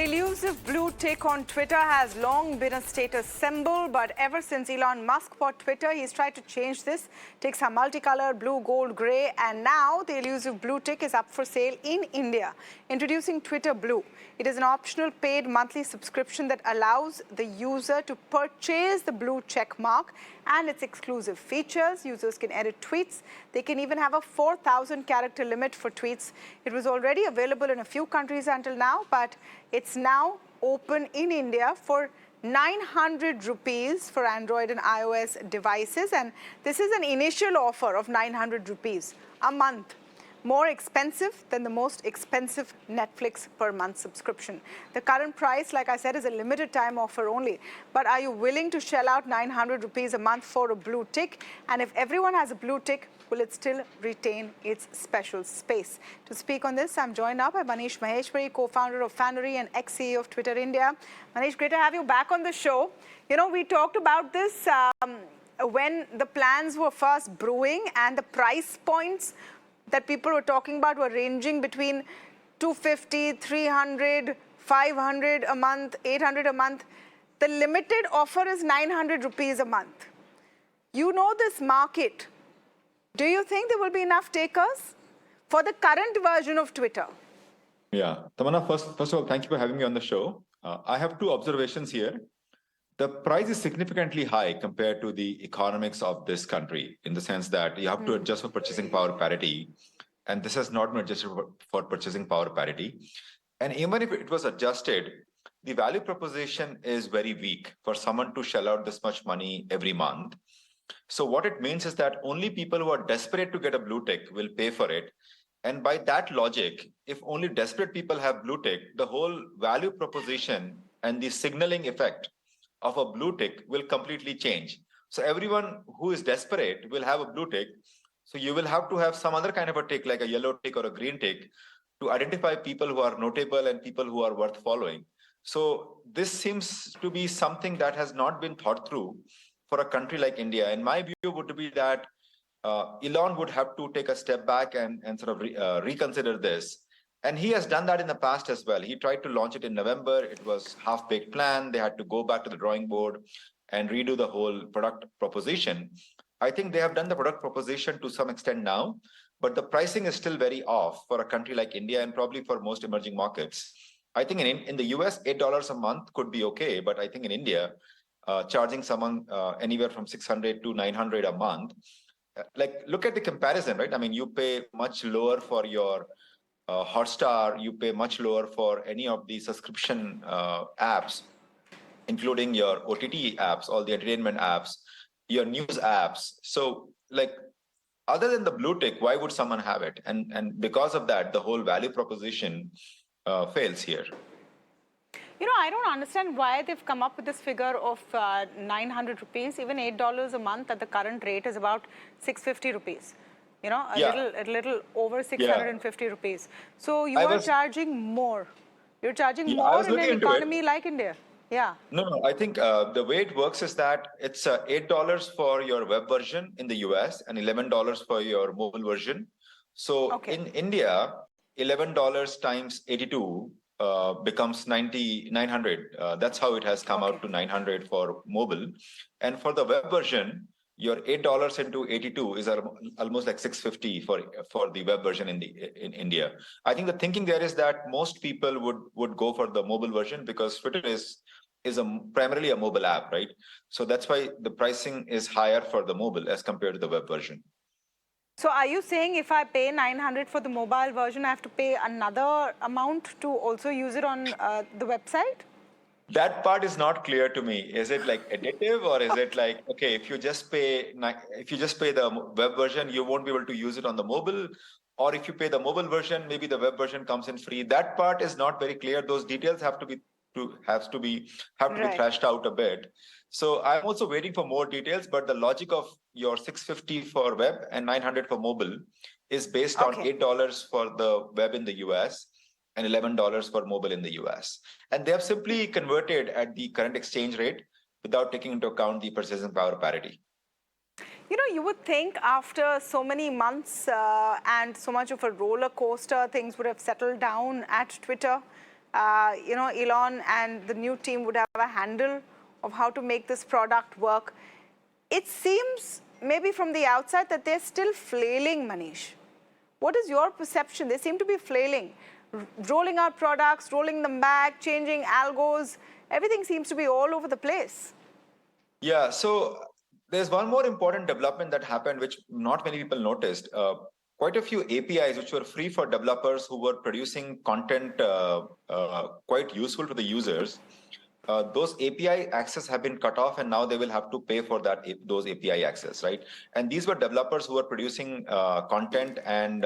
The elusive blue tick on Twitter has long been a status symbol, but ever since Elon Musk bought Twitter, he's tried to change this. Ticks are multicolored, blue, gold, grey, and now the elusive blue tick is up for sale in India. Introducing Twitter Blue. It is an optional paid monthly subscription that allows the user to purchase the blue check mark and its exclusive features. Users can edit tweets. They can even have a 4,000 character limit for tweets. It was already available in a few countries until now, but it's now open in India for 900 rupees for Android and iOS devices. And this is an initial offer of 900 rupees a month. More expensive than the most expensive Netflix per month subscription. The current price, like I said, is a limited time offer only. But are you willing to shell out 900 rupees a month for a blue tick? And if everyone has a blue tick, will it still retain its special space? To speak on this, I'm joined now by Manish Maheshwari, co-founder of Fanery and ex-CEO of Twitter India. Manish, great to have you back on the show. You know, we talked about this when the plans were first brewing, and the price points that people were talking about were ranging between 250, 300, 500 a month, 800 a month. The limited offer is 900 rupees a month. You know this market. Do you think there will be enough takers for the current version of Twitter? Yeah, Tamanna, first of all, thank you for having me on the show. I have two observations here. The price is significantly high compared to the economics of this country, in the sense that you have to adjust for purchasing power parity, and this has not been adjusted for purchasing power parity. And even if it was adjusted, the value proposition is very weak for someone to shell out this much money every month. So what it means is that only people who are desperate to get a blue tick will pay for it. And by that logic, if only desperate people have blue tick, the whole value proposition and the signaling effect of a blue tick will completely change. So everyone who is desperate will have a blue tick. So you will have to have some other kind of a tick, like a yellow tick or a green tick, to identify people who are notable and people who are worth following. So this seems to be something that has not been thought through for a country like India. And my view would be that Elon would have to take a step back and sort of reconsider this. And he has done that in the past as well. He tried to launch it in November. It was half-baked plan. They had to go back to the drawing board and redo the whole product proposition. I think they have done the product proposition to some extent now, but the pricing is still very off for a country like India and probably for most emerging markets. I think in the US, $8 a month could be okay, but I think in India, charging someone anywhere from 600 to 900 a month, like look at the comparison, right? I mean, you pay much lower for your Hotstar, you pay much lower for any of the subscription apps, including your OTT apps, all the entertainment apps, your news apps. So like, other than the blue tick, why would someone have it? And because of that, the whole value proposition fails here. You know, I don't understand why they've come up with this figure of 900 rupees. Even $8 a month at the current rate is about 650 rupees. You know, a little over 650 rupees. So you are charging more. You're charging more in an economy like India. Yeah. No, I think the way it works is that it's $8 for your web version in the US and $11 for your mobile version. So in India, $11 times 82 becomes 900. That's how it has come out to 900 for mobile. And for the web version, your $8 into 82 is almost like 650 for the web version in India. I think the thinking there is that most people would go for the mobile version because Twitter is primarily a mobile app, right? So that's why the pricing is higher for the mobile as compared to the web version. So are you saying if I pay 900 for the mobile version, I have to pay another amount to also use it on the website? That part is not clear to me. Is it like additive, or is it like, okay, if you just pay the web version, you won't be able to use it on the mobile, or if you pay the mobile version, maybe the web version comes in free. That part is not very clear. Those details have to be thrashed out a bit. So I'm also waiting for more details, but the logic of your 650 for web and 900 for mobile is based on $8 for the web in the US and $11 for mobile in the US. And they have simply converted at the current exchange rate without taking into account the purchasing power parity. You know, you would think after so many months and so much of a roller coaster, things would have settled down at Twitter. Elon and the new team would have a handle of how to make this product work. It seems maybe from the outside that they're still flailing, Manish. What is your perception? They seem to be flailing, rolling out products, rolling them back, changing algos. Everything seems to be all over the place. Yeah, so there's one more important development that happened, which not many people noticed. Quite a few APIs which were free for developers who were producing content quite useful to the users. Those API access have been cut off, and now they will have to pay for those API access, right? And these were developers who were producing content and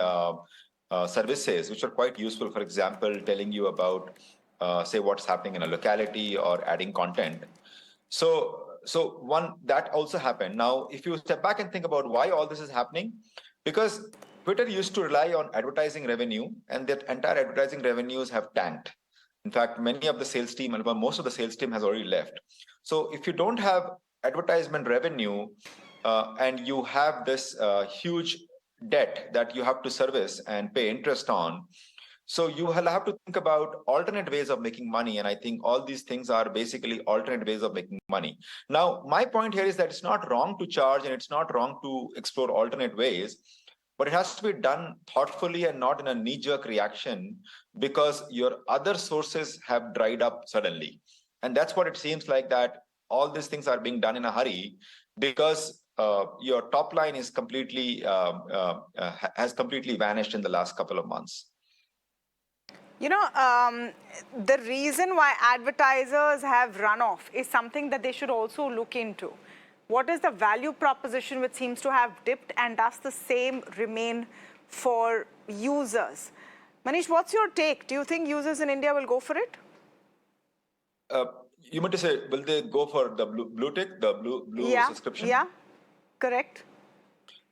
services which are quite useful. For example, telling you about, say, what's happening in a locality or adding content. So one that also happened. Now, if you step back and think about why all this is happening, because Twitter used to rely on advertising revenue, and that entire advertising revenues have tanked. In fact, many of the sales team, and most of the sales team has already left. So if you don't have advertisement revenue and you have this huge debt that you have to service and pay interest on, so you will have to think about alternate ways of making money. And I think all these things are basically alternate ways of making money. Now, my point here is that it's not wrong to charge and it's not wrong to explore alternate ways, but it has to be done thoughtfully and not in a knee-jerk reaction because your other sources have dried up suddenly. And that's what it seems like, that all these things are being done in a hurry because your top line is has completely vanished in the last couple of months. The reason why advertisers have run off is something that they should also look into. What is the value proposition which seems to have dipped, and does the same remain for users? Manish, what's your take? Do you think users in India will go for it? You meant to say, will they go for the BlueTick, the blue subscription? Yeah, correct.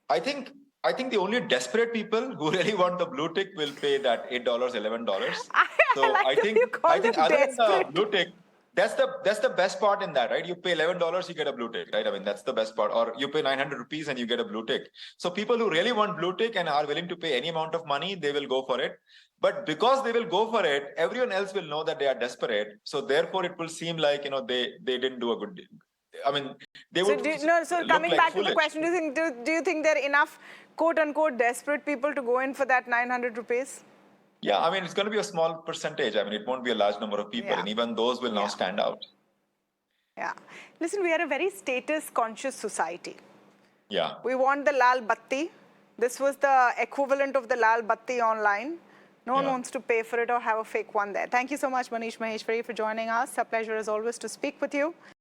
I think the only desperate people who really want the BlueTick will pay that $8, $11. So I think other than the BlueTick, that's the best part in that, right? You pay $11, you get a BlueTick, right? I mean, that's the best part. Or you pay 900 rupees and you get a BlueTick. So people who really want BlueTick and are willing to pay any amount of money, they will go for it. But because they will go for it, everyone else will know that they are desperate. So therefore, it will seem like they didn't do a good deal. I mean, they would. So coming back to the question, do you think there are enough quote unquote desperate people to go in for that 900 rupees? Yeah, I mean, it's going to be a small percentage. I mean, it won't be a large number of people, and even those will now stand out. Yeah. Listen, we are a very status conscious society. Yeah. We want the lal batti. This was the equivalent of the lal batti online. No one wants to pay for it or have a fake one there. Thank you so much, Manish Maheshwari, for joining us. A pleasure as always to speak with you.